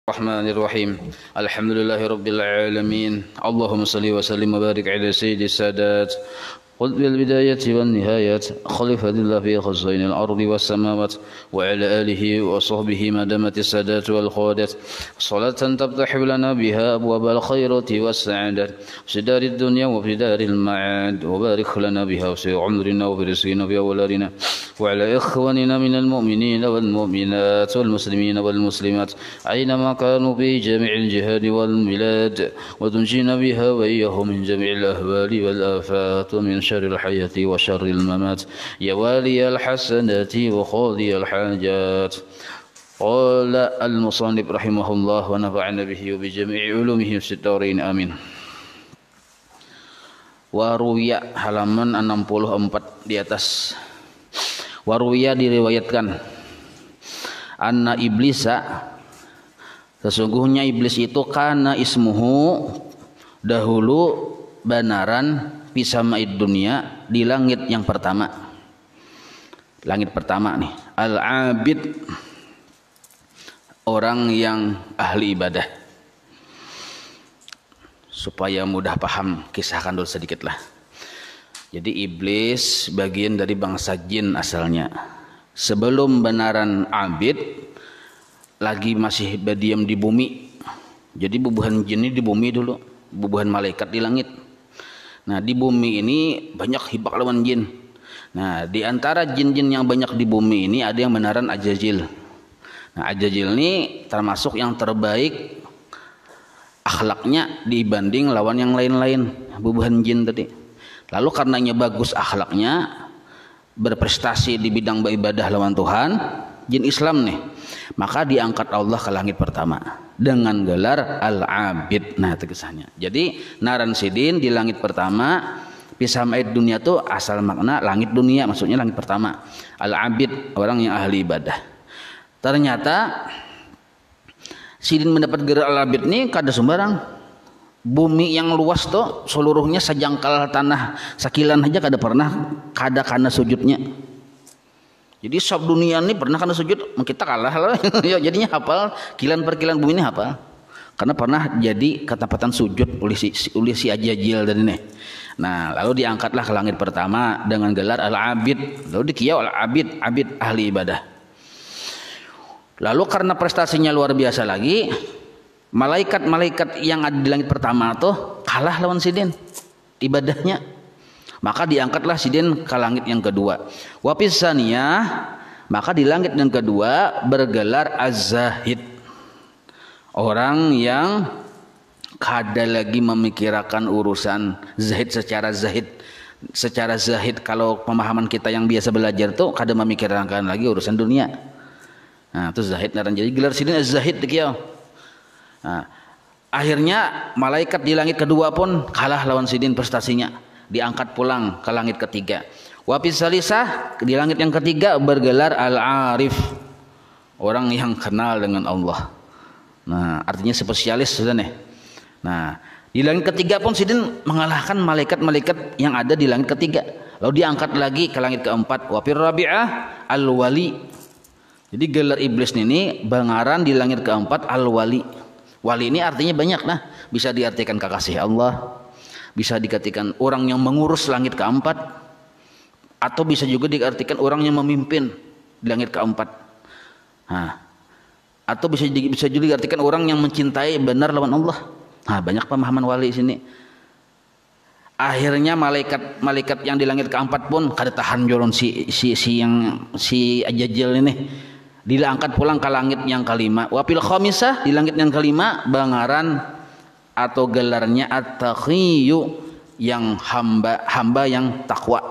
الرحمن الرحيم الحمد لله رب العالمين اللهم صل وسلم وبارك على سيد السادات قطب البداية والنهاية خليفة الله في خزين الأرض والسماوات وعلى آله وصحبه ما دامت السادات والخوادات صلاة تفتح لنا بها أبواب الخيرات والسعادة في دار الدنيا وفي دار المعاد وبارك لنا بها في عمرنا وفي رزقنا وفي أولادنا وعلى إخواننا من المؤمنين والمؤمنات والمسلمين والمسلمات أينما كانوا في جميع الجهاد والبلاد وتنجينا بها وإياهم من جميع الأهوال والآفات ومن شر الحياة وشر الممات يا والي الحسنات وقاضي الحاجات. قال المصنف رحمه الله ونفعنا به وبجميع علومه في الدارين آمين. Waruya halaman 64 di atas. Waruya diriwayatkan anna iblisa, sesungguhnya iblis itu kana ismuhu, dahulu banaran pisamaid dunia, di langit yang pertama. Langit pertama nih, al-abid, orang yang ahli ibadah. Supaya mudah paham, kisahkan dulu sedikit lah. Jadi iblis bagian dari bangsa jin asalnya. Sebelum benaran abid, lagi masih berdiam di bumi. Jadi bubuhan jin ini di bumi dulu, bubuhan malaikat di langit. Nah di bumi ini banyak hibak lawan jin. Nah di antara jin-jin yang banyak di bumi ini ada yang benaran Ajajil. Nah Ajajil ini termasuk yang terbaik akhlaknya dibanding lawan yang lain-lain, bubuhan jin tadi. Lalu karenanya bagus akhlaknya, berprestasi di bidang beribadah lawan Tuhan, jin Islam nih, maka diangkat Allah ke langit pertama dengan gelar Al-Abid. Nah itu kisahnya. Jadi Naran Sidin di langit pertama, pisamaid dunia itu asal makna langit dunia, maksudnya langit pertama. Al-Abid, orang yang ahli ibadah. Ternyata Sidin mendapat gelar Al-Abid ini kada sembarang. Bumi yang luas tuh seluruhnya sejangkal tanah sakilan aja kada pernah kada karena sujudnya. Jadi sab dunia ini pernah karena sujud, kita kalah lah. Jadinya hafal kilan per kilan bumi ini hafal. Karena pernah jadi ketapatan sujud oleh si Ajajil dan ini. Nah, lalu diangkatlah ke langit pertama dengan gelar Al-Abid. Lalu dikiau Al-Abid, abid ahli ibadah. Lalu karena prestasinya luar biasa lagi, malaikat-malaikat yang ada di langit pertama tuh kalah lawan Sidin ibadahnya, maka diangkatlah Sidin ke langit yang kedua. Wapisaniyah, maka di langit yang kedua bergelar Az-Zahid, orang yang kada lagi memikirkan urusan zahid secara zahid. Kalau pemahaman kita yang biasa belajar tuh kada memikirkan lagi urusan dunia. Nah itu zahid naran, jadi gelar Sidin Az-Zahid dikiau. Nah, akhirnya malaikat di langit kedua pun kalah lawan Sidin prestasinya, diangkat pulang ke langit ketiga. Wafis salisah, di langit yang ketiga bergelar Al-Arif, orang yang kenal dengan Allah. Nah artinya spesialis sudah nih. Nah di langit ketiga pun Sidin mengalahkan malaikat-malaikat yang ada di langit ketiga. Lalu diangkat lagi ke langit keempat. Wafir rabi'ah Al-Wali, jadi gelar iblis ini bangaran di langit keempat Al-Wali. Wali ini artinya banyak, nah bisa diartikan kekasih Allah, bisa dikatakan orang yang mengurus langit keempat, atau bisa juga diartikan orang yang memimpin di langit keempat. Nah, atau bisa juga diartikan orang yang mencintai benar lawan Allah. Nah banyak pemahaman wali di sini. Akhirnya malaikat yang di langit keempat pun kada tahan jolon si Ajajil ini, diangkat pulang ke langit yang kelima. Wapil khamisah, di langit yang kelima bangaran atau gelarnya At-Taqiyyu, yang hamba yang takwa,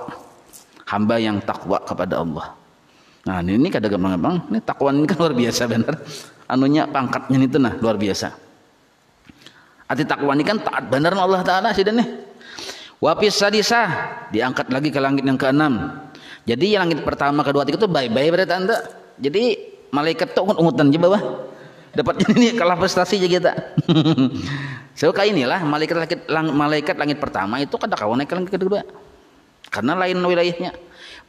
hamba yang takwa kepada Allah. Nah ini kada gampang-gampang, ini takwa ini kan luar biasa benar, anunya pangkatnya itu nah luar biasa. Arti takwa ini kan taat benar Allah Ta'ala sih nih. Wapis sadisah, diangkat lagi ke langit yang keenam. Jadi yang langit pertama, kedua, tiga itu bye-bye berarti anda. Jadi malaikat tuh ungut-ungutan di bawah, dapatnya ini kalah prestasi aja kita. So kayak inilah malaikat langit pertama itu kada kawan naik ke langit kedua, karena lain wilayahnya.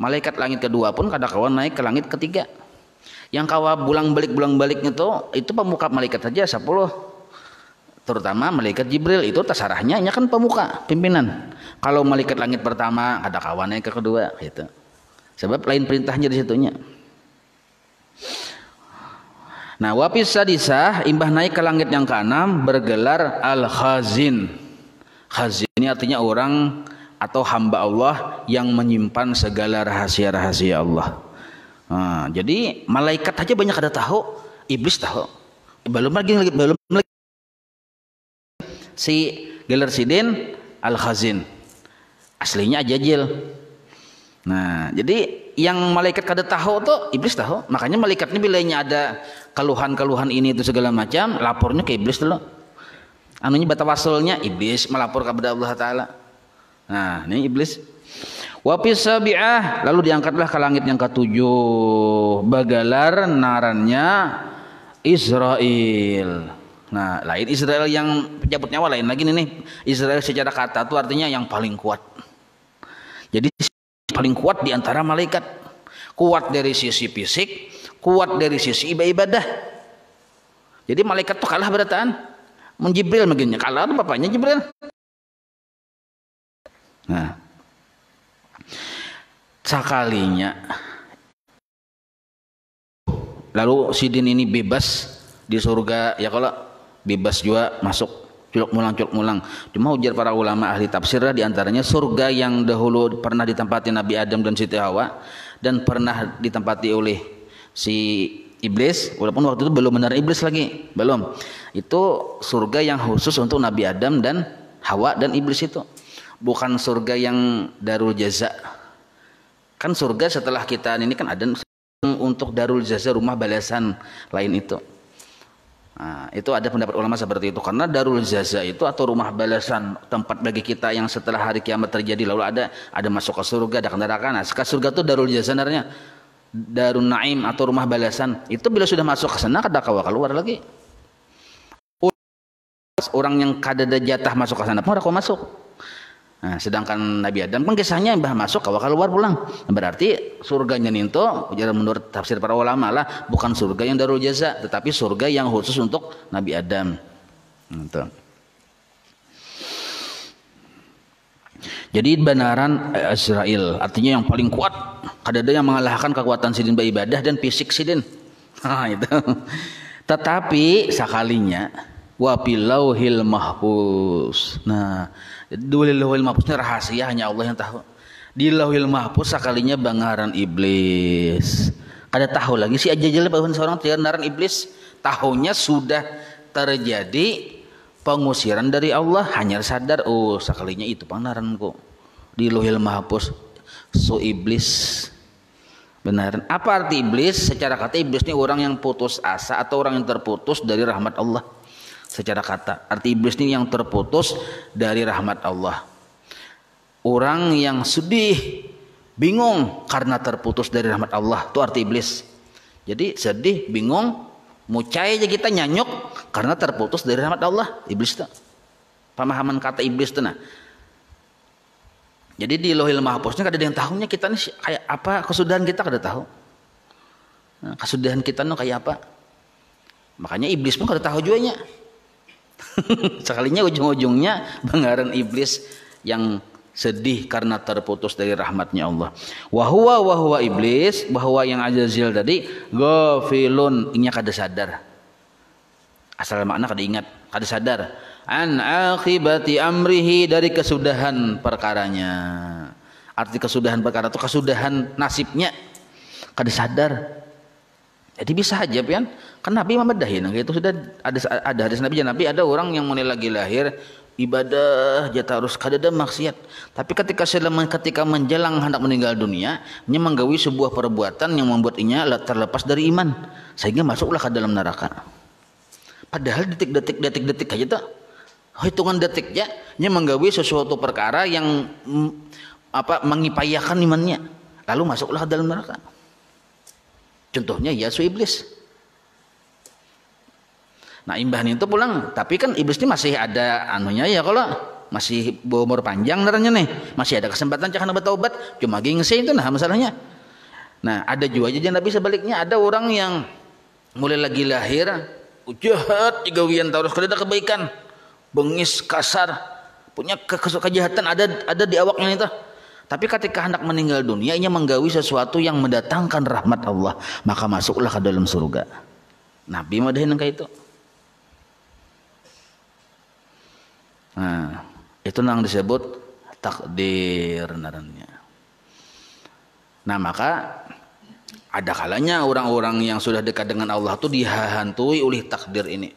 Malaikat langit kedua pun kada kawan naik ke langit ketiga. Yang kawa bulang balik itu pemuka malaikat saja 10. Terutama malaikat Jibril itu tasarahnya nya kan pemuka, pimpinan. Kalau malaikat langit pertama ada kawannya ke kedua gitu. Sebab lain perintahnya di situnya. Nah, wapis sadisah imbah naik ke langit yang keenam bergelar al-khazin. Khazin ini artinya orang atau hamba Allah yang menyimpan segala rahasia-rahasia Allah. Nah, jadi malaikat aja banyak ada tahu, iblis tahu. Belum lagi si gelar sidin al-khazin. Aslinya Ajajil. Nah, jadi yang malaikat kada tahu tuh iblis tahu. Makanya malaikat ini bilanya ada keluhan-keluhan ini itu segala macam, lapornya ke iblis dulu. Anunya batawasulnya iblis melapor kepada Allah Taala. Nah, ini iblis. Wa sabi'ah lalu diangkatlah ke langit yang ketujuh bagalar narannya Israel. Nah, lain Israel yang penyabut nyawa, lain lagi nih. Israel secara kata itu artinya yang paling kuat. Jadi paling kuat di antara malaikat. Kuat dari sisi fisik, kuat dari sisi ibadah. Jadi malaikat tuh kalah berataan. Menjibril begini, kalah bapaknya Jibril. Nah, sekalinya lalu sidin ini bebas di surga, ya kalau bebas juga masuk culuk mulang. Cuma ujar para ulama ahli tafsir di antaranya surga yang dahulu pernah ditempati Nabi Adam dan Siti Hawa dan pernah ditempati oleh si iblis, walaupun waktu itu belum benar iblis lagi, belum. Itu surga yang khusus untuk Nabi Adam dan Hawa dan iblis itu. Bukan surga yang darul jaza. Kan surga setelah kita ini kan ada untuk darul jaza, rumah balasan lain itu. Nah, itu ada pendapat ulama seperti itu karena darul jaza itu atau rumah balasan tempat bagi kita yang setelah hari kiamat terjadi lalu ada masuk ke surga, ada ke neraka. Nah, ke surga itu darul jaza sebenarnya darun naim atau rumah balasan. Itu bila sudah masuk ke sana kada kawa keluar lagi. Orang yang kada ada jatah masuk ke sana pun kada masuk. Nah, sedangkan Nabi Adam pun kisahnya mbah masuk kawa keluar pulang. Berarti surganya ninto menurut tafsir para ulama lah bukan surga yang darul jaza tetapi surga yang khusus untuk Nabi Adam. Gitu. Jadi benaran Israel artinya yang paling kuat. Kada ada yang mengalahkan kekuatan sidin beribadah dan fisik sidin. Nah, itu. Tetapi sekalinya wa bilauhil mahfuz. Nah, di lauhil mahfuznya rahasia hanya Allah yang tahu. Di lauhil mahfuz sekalinya bangaran iblis. Kada tahu lagi si Ajajil bahwa seorang bangaran iblis, tahunya sudah terjadi pengusiran dari Allah, hanya sadar oh sekalinya itu bangaranku. Di lauhil mahfuz so iblis. Benar. Apa arti iblis? Secara kata iblis ini orang yang putus asa atau orang yang terputus dari rahmat Allah. Secara kata arti iblis ini yang terputus dari rahmat Allah, orang yang sedih bingung karena terputus dari rahmat Allah, itu arti iblis. Jadi sedih bingung mucai aja kita nyanyuk karena terputus dari rahmat Allah, iblis itu pemahaman kata iblis itu. Nah, jadi di lauhil mahfuznya kada ada yang tahunya kita nih kayak apa kesudahan kita kada tahu. Nah, kesudahan kita nih kayak apa, makanya iblis pun kada tahu juga nya. Sekalinya ujung-ujungnya bangaran iblis yang sedih karena terputus dari rahmatnya Allah. Wahwa iblis, bahwa yang Ajazil tadi ghafilun, inya kada sadar. Asal makna kada ingat, kada sadar. An akibati amrihi, dari kesudahan perkaranya. Arti kesudahan perkara itu kesudahan nasibnya, kada sadar. Jadi bisa aja pian, kan Nabi membedahin gitu sudah ada hadis Nabi ada orang yang mulai lagi lahir ibadah jatah harus kada maksiat, tapi ketika menjelang hendak meninggal dunia nya menggawi sebuah perbuatan yang membuat inya terlepas dari iman sehingga masuklah ke dalam neraka. Padahal detik aja tuh hitungan detiknya nya menggawi sesuatu perkara yang mengipayakan imannya lalu masuklah ke dalam neraka. Contohnya Yasu iblis. Nah, imbahan itu pulang, tapi kan iblis ini masih ada anunya ya, kalau masih berumur panjang naranya nih, masih ada kesempatan cakana bertaubat, cuma gengsi itu nah masalahnya. Nah, ada juga aja Nabi sebaliknya, ada orang yang mulai lagi lahir jahat, igawian terus kada ada kebaikan, bengis, kasar, punya kejahatan ada di awaknya itu. Tapi ketika hendak meninggal dunia, ia menggawi sesuatu yang mendatangkan rahmat Allah, maka masuklah ke dalam surga. Nabi madahin kayak itu. Nah, itu yang disebut takdir narannya. Nah, maka ada kalanya orang-orang yang sudah dekat dengan Allah itu dihantui oleh takdir ini.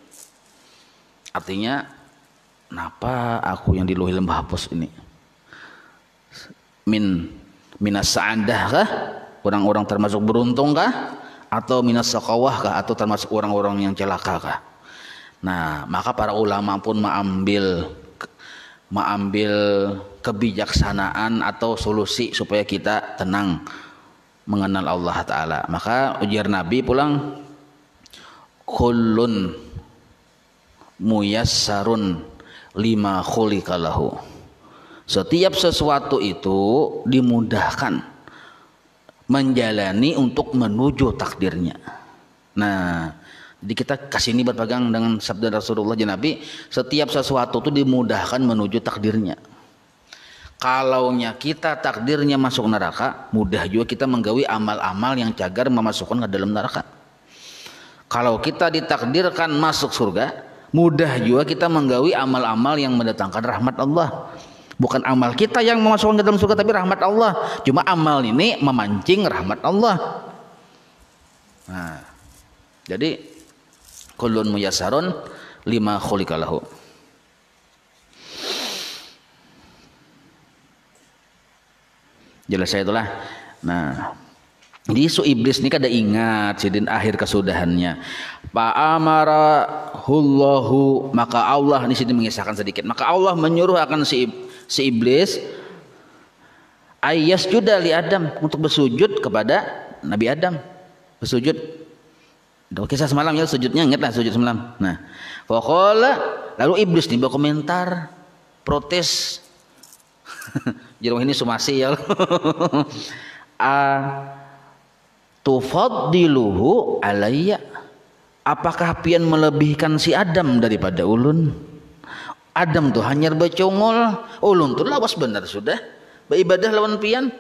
Artinya, kenapa aku yang di luhi lembah hapus ini? Minas sa'adah kah? Orang-orang termasuk beruntung kah? Atau minas saqawah kah? Atau termasuk orang-orang yang celaka kah? Nah, maka para ulama pun mengambil kebijaksanaan atau solusi supaya kita tenang mengenal Allah Ta'ala. Maka ujar Nabi pulang, kullun muyassarun lima khuliqalahu. Setiap sesuatu itu dimudahkan menjalani untuk menuju takdirnya. Nah, jadi kita kasih ini berpegang dengan sabda Rasulullah Nabi, setiap sesuatu itu dimudahkan menuju takdirnya. Kalaunya kita takdirnya masuk neraka, mudah juga kita menggawi amal-amal yang cagar memasukkan ke dalam neraka. Kalau kita ditakdirkan masuk surga, mudah juga kita menggawi amal-amal yang mendatangkan rahmat Allah. Bukan amal kita yang memasukkan ke dalam surga, tapi rahmat Allah. Cuma amal ini memancing rahmat Allah. Nah, jadi kullun muyassarun lima khuliqalahu. Jelas saya itulah. Nah, di isu iblis ini kada ingat sidin akhir kesudahannya. Fa'amarahullahu, maka Allah ini sini mengisahkan sedikit. Maka Allah menyuruh akan si iblis ayyasjuda li Adam, untuk bersujud kepada Nabi Adam. Bersujud. Kisah semalam ya, sujudnya ingatlah sujud semalam. Nah, faqala, lalu iblis nih berkomentar, protes. Jerung ini sumasi ya. Tufaddiluhu alayya, apakah pian melebihkan si Adam daripada ulun? Adam tuh hanya bercongol, ulun tuh lawas benar sudah beribadah lawan pian.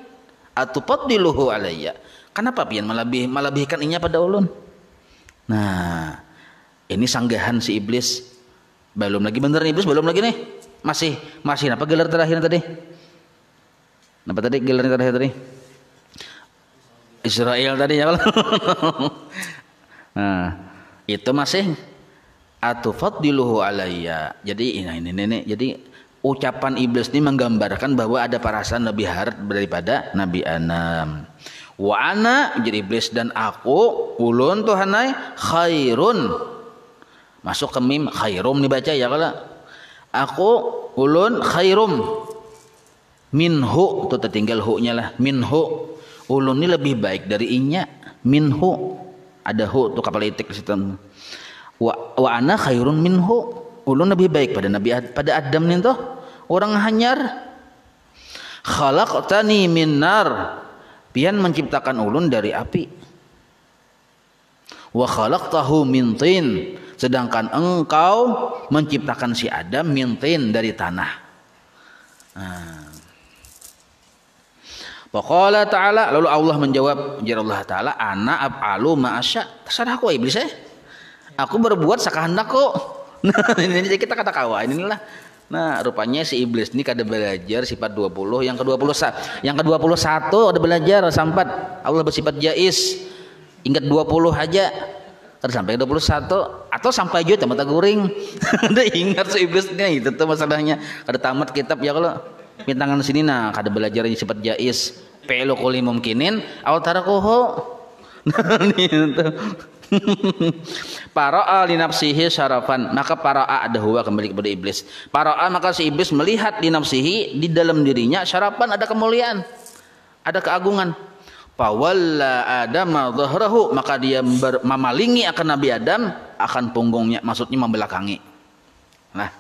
Atufaddiluhu alayya, kenapa pian melebihkan inya pada ulun? Nah, ini sanggahan si iblis. Belum lagi bener nih iblis, belum lagi nih. Masih apa gelar terakhir tadi? Apa tadi gelar terakhir tadi? Israel tadi ya. Nah, itu masih atufaddiluhu alayya. Jadi ini. Jadi ucapan iblis ini menggambarkan bahwa ada perasaan lebih harap daripada Nabi Adam. Wa ana, jadi iblis, dan aku ulun tuhanai khairun. Masuk ke mim, khairum dibaca ya kalau. Aku ulun khairum minhu, itu tertinggal hu-nya lah, minhu. Ulun ini lebih baik dari inya, minhu. Ada hu tuh kapal itik di situ. Wa ana khairun minhu, ulun lebih baik pada Adam nih tuh, orang hanyar. Khalaqtani min nar, pian menciptakan ulun dari api. Wa khalaqtahu min tin, sedangkan engkau menciptakan si Adam min tin, dari tanah. Faqala ta'ala, lalu Allah menjawab, ujar Allah Ta'ala, ana af'alu ma asya, terserah aku iblis aku berbuat sakahendakku. Nah, ini kita kata kawa inilah. Nah, rupanya si iblis ini kada belajar sifat 20, yang ke-21 ada belajar sampat Allah bersifat jais. Ingat 20 aja. Terus sampai 21 atau sampai aja tamat guring. Ada ingat si iblis ini, itu tuh masalahnya. Kada tamat kitab ya kalau pintangan sini, nah kada belajar sifat jais. Fi'lu kulli mumkinin aw tarakuhu. Para'a li nafsihi syarafan, maka para'a ada huwa kembali kepada iblis. Para'a, maka si iblis melihat di nafsihi, di dalam dirinya, syarafan, ada kemuliaan, ada keagungan. Fawalla Adama dhahrahu, maka dia memalingi akan Nabi Adam, akan punggungnya, maksudnya membelakangi. Nah,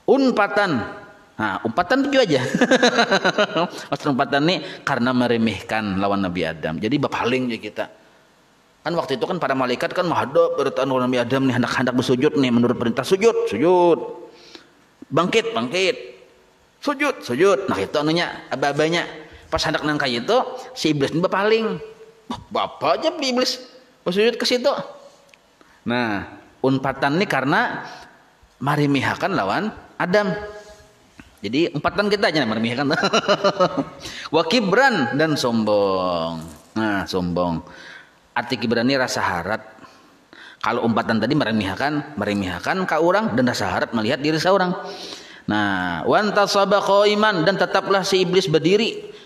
unpatan Nah, umpatan tujuh aja. Maksud umpatan nih karena meremehkan lawan Nabi Adam. Jadi berpaling ya kita. Kan waktu itu kan para malaikat kan menghadap bertanya lawan Nabi Adam nih hendak bersujud nih menurut perintah sujud. Bangkit. Sujud. Nah itu anunya aba-abanya. Pas hendak nangkai itu si iblis ini berpaling. Bapak aja iblis bersujud ke situ. Nah, umpatan nih karena meremehkan lawan Adam. Jadi umpatan kita aja meremehkan. Wa kibran dan sombong. Nah, sombong. Arti kibran ini rasa harap. Kalau umpatan tadi meremehkan ka orang dan rasa harap melihat diri seorang. Nah, wan tasaba qaiman dan tetaplah si iblis berdiri.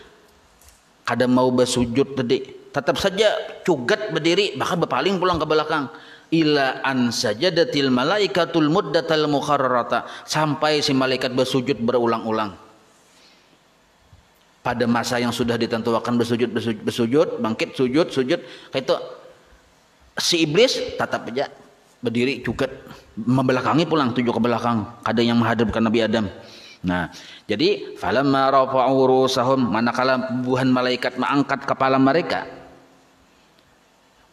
Kada mau bersujud tadi, tetap saja cugat berdiri bahkan berpaling pulang ke belakang. Ila an sajadatil malaikatul muddatal mukharrarata, sampai si malaikat bersujud berulang-ulang pada masa yang sudah ditentukan, bersujud, bangkit, sujud kayak itu. Si iblis tetap aja berdiri cugat membelakangi pulang tujuh ke belakang, ada yang menghadapkan Nabi Adam. Nah, jadi falamma rafa'u rusahum, manakala buhan malaikat mengangkat kepala mereka,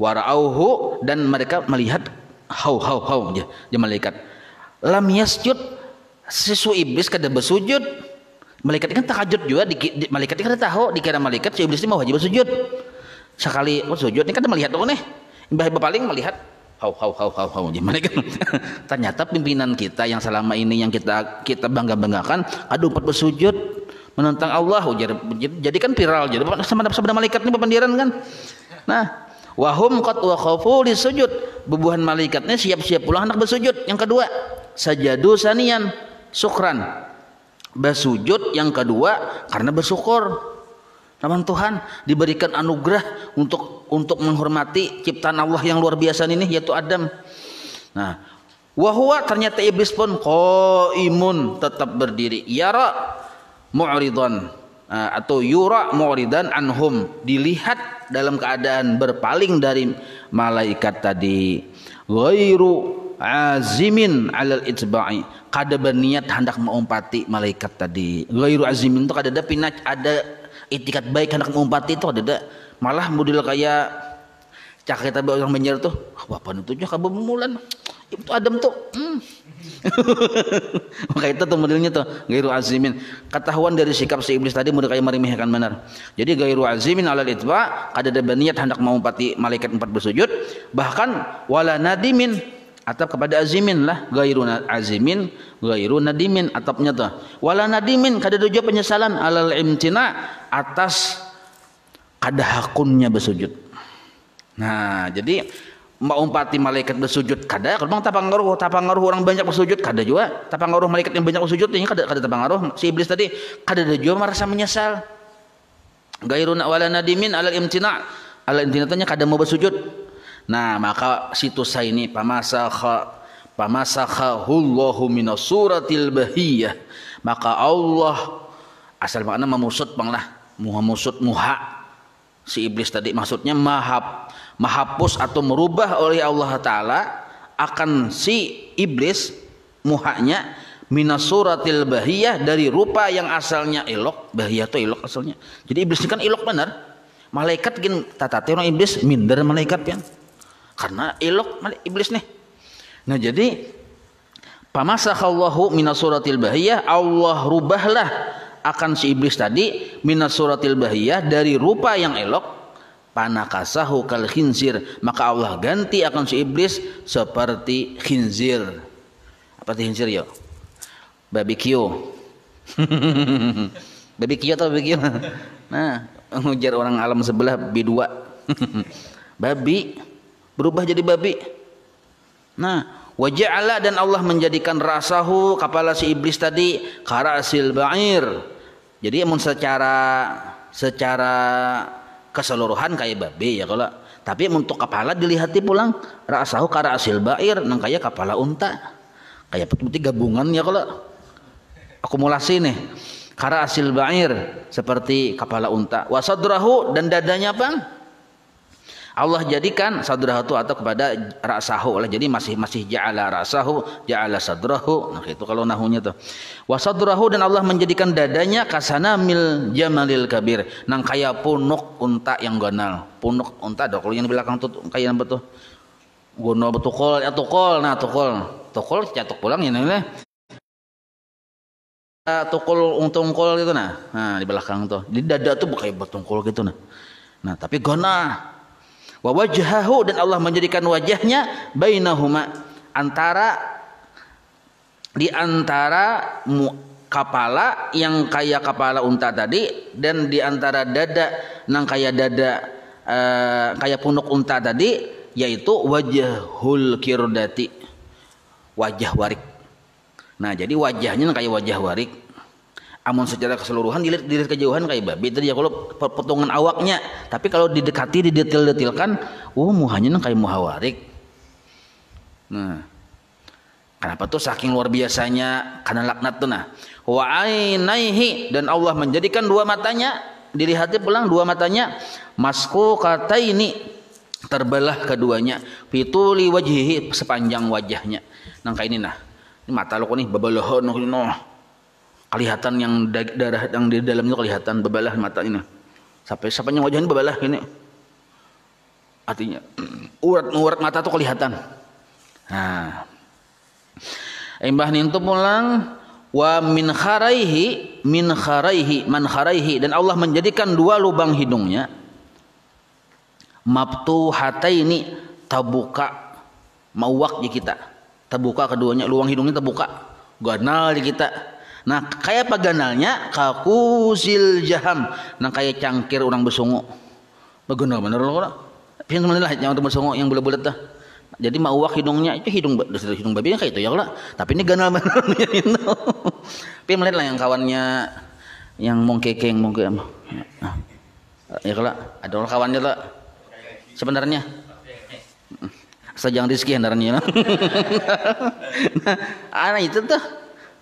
warauhu, dan mereka melihat hau ya malaikat, lam yasjud, sesu iblis kada bersujud. Malaikat kan takajud juga, malaikat kan tahu dikira malaikat si iblis ini mau wajib bersujud. Sekali bersujud ini kan melihat tuh nih, mbah paling melihat hau ya malaikat. Ternyata pimpinan kita yang selama ini yang kita banggakan ada empat bersujud menentang Allah. Jadi kan viral, jadi sama malaikat ini pependiran kan. Nah, wahum qad waqafu lisujud, bubuhan malaikatnya siap-siap pulang hendak bersujud. Yang kedua, sajadu sanian syukran, bersujud yang kedua karena bersyukur lawan Tuhan diberikan anugerah untuk menghormati ciptaan Allah yang luar biasa ini yaitu Adam. Nah, wahwa ternyata iblis pun qaimun, tetap berdiri, yara mu'ridan atau yura mu'ridan anhum, dilihat dalam keadaan berpaling dari malaikat tadi, ghairu azimin alal itba'i, kada berniat hendak mengumpati malaikat tadi. Ghairu azimin itu kada ada pinat, ada itikat baik hendak mengumpati itu ada, malah model kayak cak kita orang Banjar tuh, bapak itu aja kabar mulan itu Adam tuh. Maka itu tuh modelnya tuh ghairu azimin, ketahuan dari sikap si iblis tadi model kayak meremehkan benar. Jadi ghairu azimin alal itba, kada ada berniat hendak mengumpati malaikat empat bersujud, bahkan wala nadimin, atap kepada azimin lah, ghairu azimin ghairu nadimin, atapnya tuh wala nadimin, kada ada penyesalan alal imtina, atas kada hakunnya bersujud. Nah, jadi mau umpati malaikat bersujud kada, kalau bang tapangaruh orang banyak bersujud kada juga, tapangaruh malaikat yang banyak bersujud ini kada tapangaruh. Si iblis tadi kada ada juga merasa menyesal. Ghairu wala nadimin alal imtina, alal imtinanya kada mau bersujud. Nah, maka situs saya ini pamasakahullahu minas suratil bahiyah, maka Allah asal makna memusut muha si iblis tadi, maksudnya mahapus atau merubah oleh Allah Ta'ala akan si iblis muhanya minas suratil bahiyah, dari rupa yang asalnya elok. Bahiyah itu elok asalnya, jadi iblis ini kan elok benar. Malaikat gin tatate orang iblis minder malaikat kan karena elok iblis nih. Nah, jadi pamasakhallahu minas suratil bahiyah, Allah rubahlah akan si iblis tadi minas suratil bahiyah, dari rupa yang elok, panakasahu kal khinzir, maka Allah ganti akan si iblis seperti khinzir. Apa itu khinzir yo? Barbecue. Barbecue atau barbecue? Nah, ngujar orang alam sebelah B2. Babi berubah jadi babi. Nah, waja'ala, dan Allah menjadikan rasahu, kepala si iblis tadi, karasil ba'ir. Jadi mun secara keseluruhan kayak babi ya kalau, tapi untuk kepala dilihati pulang rasahu karasil ba'ir, nang kayak kepala unta. Kayak putih gabungan ya kalau akumulasi nih. Karasil ba'ir seperti kepala unta. Wasadrahu, dan dadanya bang Allah jadikan sadrahu itu atau kepada ra'sahu lah. Jadi masih ja'ala ra'sahu, ja'ala sadrahu. Nah, itu kalau nahunya tuh. Wa sadrahu, dan Allah menjadikan dadanya kasanamil jamalil kabir. Nang kayak punuk unta yang ganal. Punuk unta ada kalau yang di belakang tuh kayak apa tuh? Gono betukol, ya tukol. Nah, tukol catuk pulang ya namanya. Tukul tungkol gitu nah. Nah, di belakang tuh. Di dada tuh kayak betungkol gitu nah. Nah, tapi gona. Wa wajhahu, dan Allah menjadikan wajahnya bainahuma, di antara kepala yang kayak kepala unta tadi, dan di antara dada nang kayak dada kayak punuk unta tadi, yaitu wajhul kirdati, wajah warik. Nah, jadi wajahnya kayak wajah warik. Amun secara keseluruhan dilihat kejauhan kayak babi tadi ya kalau potongan awaknya, tapi kalau didekati didetil-detilkan, muhanya kayak muha warik. Nah, kenapa tuh saking luar biasanya karena laknat tuh nah. Wa ainaihi, dan Allah menjadikan dua matanya, dilihatnya pulang dua matanya, masqukataini, terbelah keduanya, fituli wajhihi, sepanjang wajahnya. Nang kayak ini nah. Ini mata lo nih babalahon noh. Kelihatan yang darah yang di dalamnya kelihatan, bebalah mata ini. Sampai sepanjang wajahnya bebalah ini. Artinya urat mata tuh kelihatan. Nah, embah nintu pulang wa min kharaihi man kharaihi, dan Allah menjadikan dua lubang hidungnya mabtuhataini, tabuka mauwak di kita, tabuka keduanya, luang hidungnya tabuka, ganal di kita. Nah, kayak apa ganalnya? Kakusil jaham, nah kayak cangkir orang besungu. Begono bener loh. Pian lah yang orang besungu yang bulat-bulat dah. Jadi mauwak hidungnya itu hidung babi kayak itu ya lah. Tapi ini ganal bener itu. Pian melihat lah yang kawannya yang mongkekeng mongke. Ya kalau ada orang kawannya lah. Sebenarnya sajang rizki hendarnya. Nah, itu tuh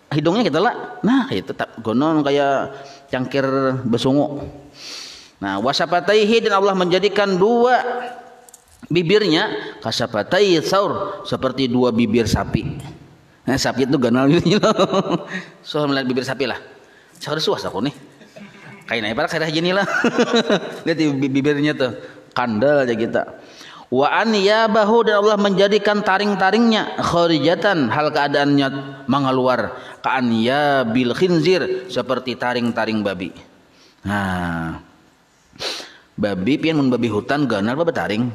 hidungnya kita lah. Nah, itu tak gonon kayak cangkir besungu. Nah, wasapataihi, dan Allah menjadikan dua bibirnya kasapatai saur, seperti dua bibir sapi. Nah, sapi itu ganal gitu. So melihat bibir sapi lah. Saya suas aku nih. Kayak para kayak gini lah. Lihat bibirnya tuh kandal aja kita. Wa an yabahu, dan Allah menjadikan taring-taringnya kharijatan, hal keadaannya mengeluar, ka an yabil khinzir, seperti taring-taring babi. Nah, babi pian mun babi hutan ganal apa taring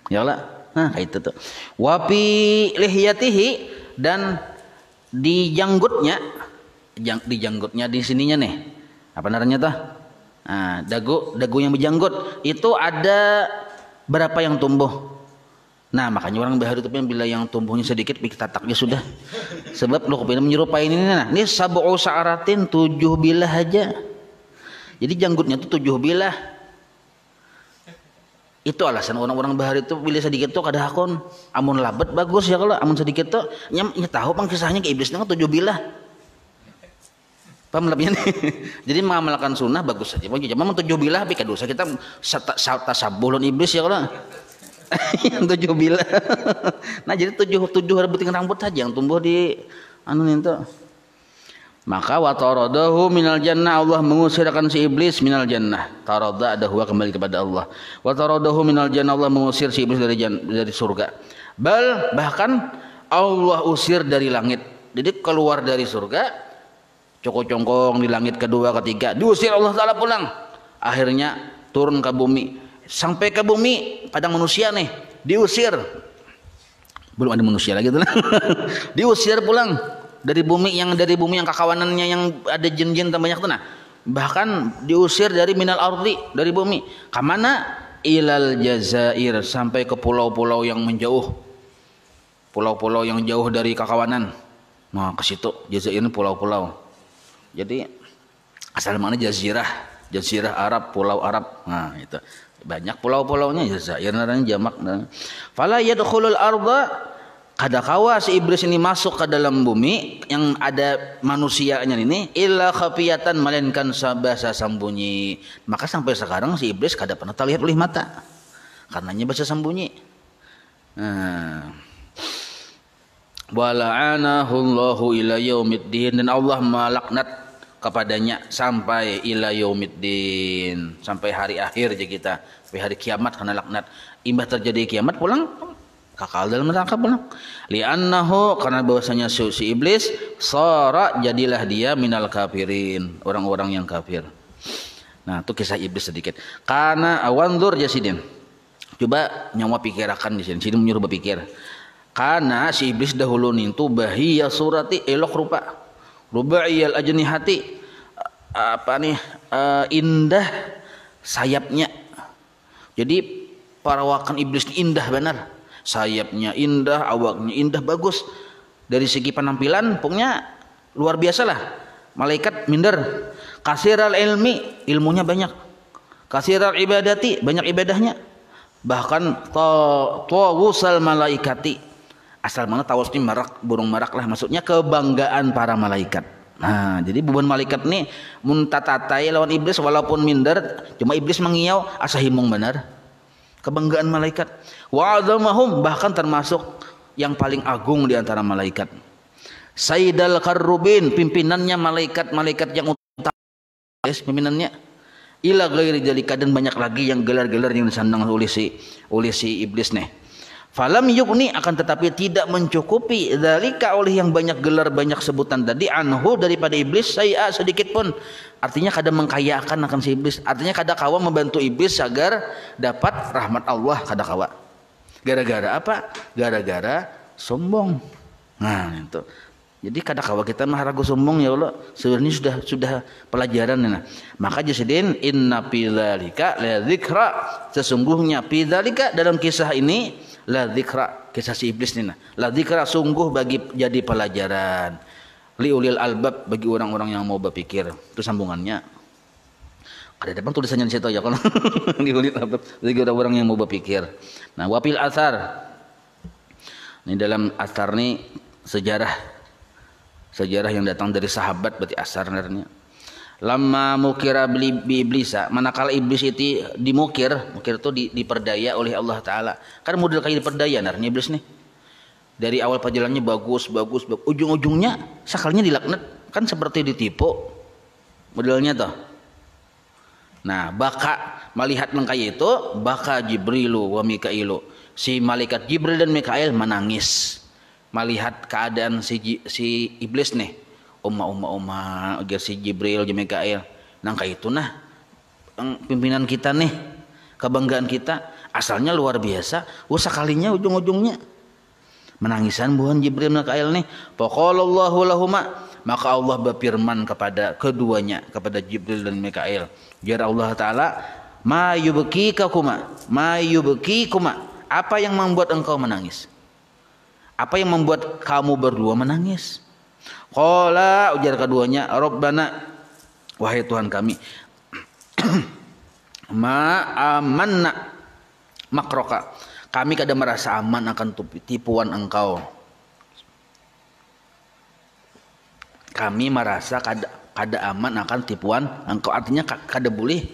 ya lah. Nah, kayak itu tuh. Wa fi lihyatihi, dan di janggutnya di sininya nih apa namanya tuh? Nah, dagu yang berjanggut itu ada berapa yang tumbuh. Nah, makanya orang bahari itu bila yang tumbuhnya sedikit kita tataknya sudah. Sebab lu kepingin menyerupai ini nah. Ini sab'u sa'aratin, 7 bilah aja. Jadi janggutnya itu 7 bilah. Itu alasan orang-orang bahari itu bila sedikit tuh kada hakon. Amun labet bagus ya kalau amun sedikit tuh nya tahu pang kisahnya ke iblisnya 7 bilah. Paham lebihnya nih. Jadi mengamalkan sunnah bagus saja. Cuma 7 bilah tapi kadosa kita tasabbuhun iblis ya kalau. Yang 7 bilah. Nah, jadi 7 rebuting rambut saja yang tumbuh di anu itu. Maka wa taradahu minal jannah, Allah mengusirkan si iblis minal jannah. Tarada ada huwa kembali kepada Allah. Wa taradahu minal jannah, Allah mengusir si iblis dari surga. Bahkan Allah usir dari langit. Jadi keluar dari surga, congkong di langit kedua ketiga, diusir Allah Ta'ala pulang. Akhirnya turun ke bumi, sampai ke bumi padang manusia nih, diusir. Belum ada manusia lagi tuh. Diusir pulang dari bumi yang kakawanannya yang ada jin-jin banyak tuh nah. Bahkan diusir dari minal ardi, dari bumi. Kamana? Ilal Jazair, sampai ke pulau-pulau yang menjauh. Pulau-pulau yang jauh dari kakawanan. Nah, ke situ Jazair ini pulau-pulau. Jadi asal mana jazirah Arab, pulau Arab. Nah, itu banyak pulau-pulaunya Jazair namanya jamak. Fala yadkhulul arda, kadakawa si iblis ini masuk ke dalam bumi yang ada manusianya ini illa khafiyatan, melainkan bahasa sembunyi. Maka sampai sekarang si iblis kada pernah terlihat oleh mata. karenanya bisa sembunyi. Wala'anahu Allahu ila yaumiddin, dan Allah melaknat kepadanya sampai ila yaumiddin, sampai hari akhir aja kita, sampai hari kiamat karena laknat. Imbah terjadi kiamat pulang kakal dalam neraka pulang. Li'annahu, karena bahwasanya si iblis sara, jadilah dia minal kafirin, orang-orang yang kafir. Nah, itu kisah iblis sedikit. Karena awandur jasidin. Coba nyawa pikirakan di sini. Sini menyuruh berpikir. Karena si iblis dahulu nintu bahiyya surati, elok rupa. Rubaiyal ajnihati, indah sayapnya. Jadi perawakan iblis indah benar. Sayapnya indah, awaknya indah, bagus. Dari segi penampilan pokoknya luar biasa lah. Malaikat minder. Kasiral ilmi, ilmunya banyak. Kasiral ibadati, banyak ibadahnya. Bahkan tawusal malaikati, asal mana tawas ini merak, burung merak lah, maksudnya kebanggaan para malaikat. Nah, jadi beban malaikat nih muntatatai lawan iblis walaupun minder, cuma iblis mengiau asa himung benar. Kebanggaan malaikat. Wa azamahum, bahkan termasuk yang paling agung di antara malaikat. Sayyidal Karrubin, pimpinannya malaikat-malaikat yang utama, pimpinannya. Ila ghairi dzalika, dan banyak lagi yang gelar-gelar yang disandang oleh si iblis nih. Falam yukni, akan tetapi tidak mencukupi dzalika, oleh yang banyak gelar, banyak sebutan tadi, anhu, daripada iblis, saya sedikit pun. Artinya kada mengkayakan akan si iblis, artinya kada kawa membantu iblis agar dapat rahmat Allah, kada kawa. Gara-gara apa? Gara-gara sombong. Nah, itu. Jadi kada kawa kita mah ragu sombong ya Allah. Sebenarnya sudah pelajaran. Nah. Maka jasidin inna fi dzalika la dzikra, sesungguhnya fi dzalika, dalam kisah ini, la dzikra, kisah si iblis ini, la dzikra, sungguh bagi jadi pelajaran, li ulil albab, bagi orang-orang yang mau berpikir. Itu sambungannya. Ada depan tulisannya di situ ya kalau li ulil albab, bagi orang-orang yang mau berpikir. Nah, wafil athar, ini dalam athar ini sejarah yang datang dari sahabat, berarti asar sebenarnya. Lama mukira bi iblisa, manakala iblis itu mukir itu diperdaya oleh Allah Taala. Kan model kayak diperdaya narnya iblis nih. Dari awal perjalanannya bagus, ujung-ujungnya sakalnya dilaknat, kan seperti ditipu modelnya toh. Nah, baka melihat mengkaya itu, baka Jibrilu wa Mikailu, si malaikat Jibril dan Mikail menangis melihat keadaan si iblis nih. Umma agar si Jibril dan Mikail nangka itu nah pimpinan kita nih, kebanggaan kita, asalnya luar biasa, sekalinya ujung-ujungnya menangisan buhan Jibril dan Mikail nih. Faqalallahu lahuma, maka Allah berfirman kepada keduanya, kepada Jibril dan Mikail, jar Allah Taala, ma yubkikuma, apa yang membuat engkau menangis? Apa yang membuat kamu berdua menangis? Qala, ujar keduanya, Rabbana, wahai Tuhan kami, ma amanna makroka, kami kada merasa aman akan tipuan engkau. Kami merasa kada aman akan tipuan engkau, artinya kada boleh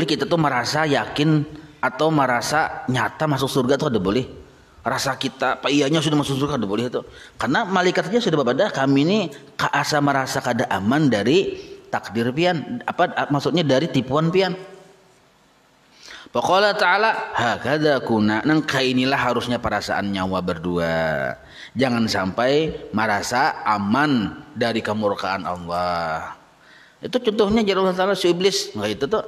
kita tuh merasa yakin atau merasa nyata masuk surga tuh kada boleh. Rasa kita pak iyanya sudah masuk surga, kada boleh itu. Karena malaikat saja sudah berbeda, kami ini kaasa merasa kada aman dari takdir pian, maksudnya dari tipuan pian. Faqala Ta'ala, hakadha kuna, nangka inilah harusnya perasaan nyawa berdua. Jangan sampai merasa aman dari kemurkaan Allah. Itu contohnya jar Allah Ta'ala si iblis, enggak itu tuh.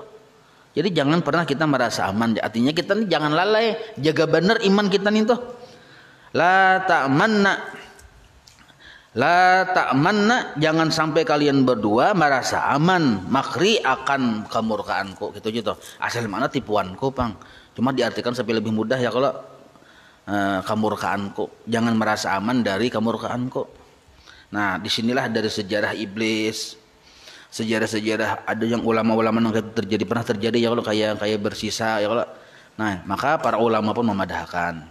Jadi jangan pernah kita merasa aman. Artinya kita nih jangan lalai, jaga benar iman kita nih tuh. La ta'manna, jangan sampai kalian berdua merasa aman makri akan kemurkaanku, gitu gitu. Asal mana tipuanku, Pang. Cuma diartikan sampai lebih mudah ya kalau kemurkaanku. Jangan merasa aman dari kemurkaanku. Nah, disinilah dari sejarah iblis. Sejarah-sejarah ada yang ulama-ulama yang pernah terjadi ya kalau kayak bersisa ya kalau. Nah, maka para ulama pun memadahkan,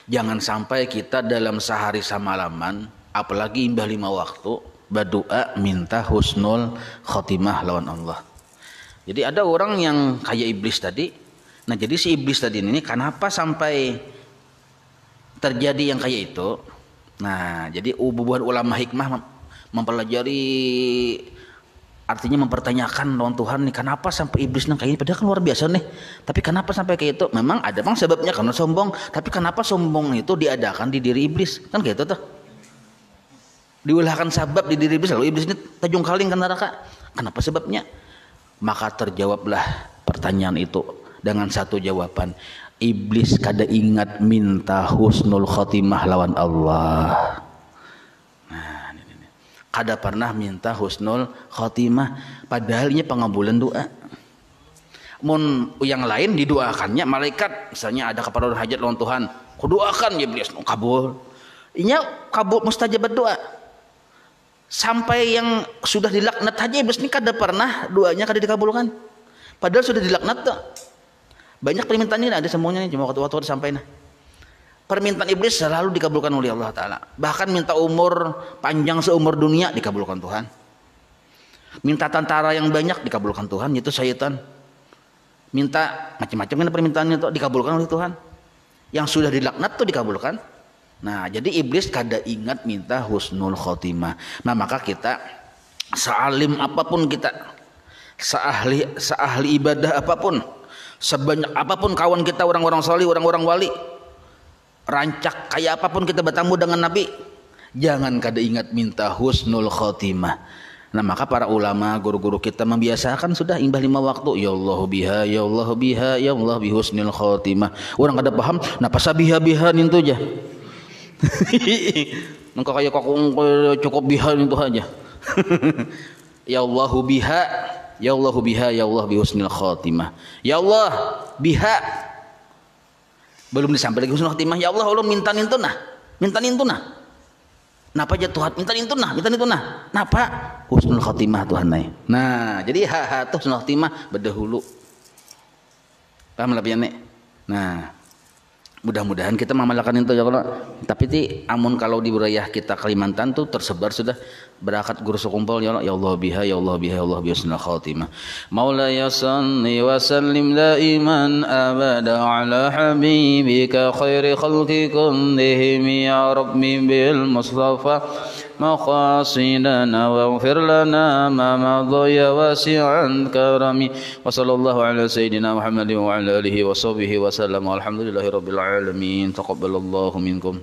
jangan sampai kita dalam sehari samalaman, apalagi imbah 5 waktu, berdoa minta husnul khotimah lawan Allah. Jadi ada orang yang kayak iblis tadi, Nah jadi si iblis tadi ini kenapa sampai terjadi yang kayak itu? Nah jadi bubuhan ulama hikmah mempelajari, artinya mempertanyakan lawan Tuhan nih, kenapa sampai iblis nang kayak ini, padahal kan luar biasa nih, tapi kenapa sampai kayak itu? Memang ada bang sebabnya karena sombong, tapi kenapa sombong itu diadakan di diri iblis? Kan kayak itu tuh, diulahkan sabab di diri iblis, lalu iblis ini tajung kaling ke neraka. Kenapa sebabnya? Maka terjawablah pertanyaan itu dengan satu jawaban, iblis kada ingat minta husnul khotimah lawan Allah. Nah, ini. Kada pernah minta husnul khotimah, padahal ini pengabulan doa. Mun yang lain didoakannya malaikat, misalnya ada keperluan hajat lawan Tuhan, kudoakan ya iblis, kabul. Inya kabul mustajabat doa. Sampai yang sudah dilaknat aja iblis ini kada pernah doanya kada dikabulkan. Padahal sudah dilaknat tuh. Banyak permintaan ini ada semuanya nih, cuma waktu-waktu sampai nah. Permintaan iblis selalu dikabulkan oleh Allah Ta'ala. Bahkan minta umur panjang seumur dunia dikabulkan Tuhan. Minta tentara yang banyak dikabulkan Tuhan, itu syaitan. Minta macam-macam kan permintaannya itu dikabulkan oleh Tuhan. Yang sudah dilaknat tuh dikabulkan. Nah jadi iblis kada ingat minta husnul khotimah. Nah maka kita sealim apapun kita, seahli ibadah apapun, sebanyak apapun kawan kita orang-orang salih, orang-orang wali, rancak kayak apapun kita bertemu dengan Nabi, jangan kada ingat minta husnul khotimah. Nah maka para ulama, guru-guru kita membiasakan sudah imbah 5 waktu, ya Allah biha, ya Allah biha, ya Allah bihusnil khotimah. Orang kada paham, napa sabiha biha itu aja. Engkau kayak kok cukup biha itu aja. Ya Allah biha, ya Allah biha, ya Allah bihusnil khotimah. Ya Allah biha, belum disampaikan lagi husnul khotimah. Ya Allah, Allah minta itu nah, minta itu nah. Napa aja Tuhan minta itu nah, minta itu nah. Napa husnul khotimah Tuhan naik. Nah jadi tuh husnul khotimah berdahulu. Paham lah nek. Nah mudah-mudahan kita mengamalkan itu ya Allah. Tapi amun kalau di wilayah kita Kalimantan tuh tersebar sudah berakat guru sekumpul ya Allah, ya Allah biha, ya Allah biha, ya Allah bihusnul khotimah. Maulaya salli wa sallim daiman abada ala habibika khairi khalqi kullihim ya rabbi bil mustafa maqasidana waghfir lana ma madha wasi'an karami wa sallallahu ala sayyidina Muhammadin wa ala alihi wa sahbihi wa sallam walhamdulillahi rabbil alamin taqabbalallahu minkum.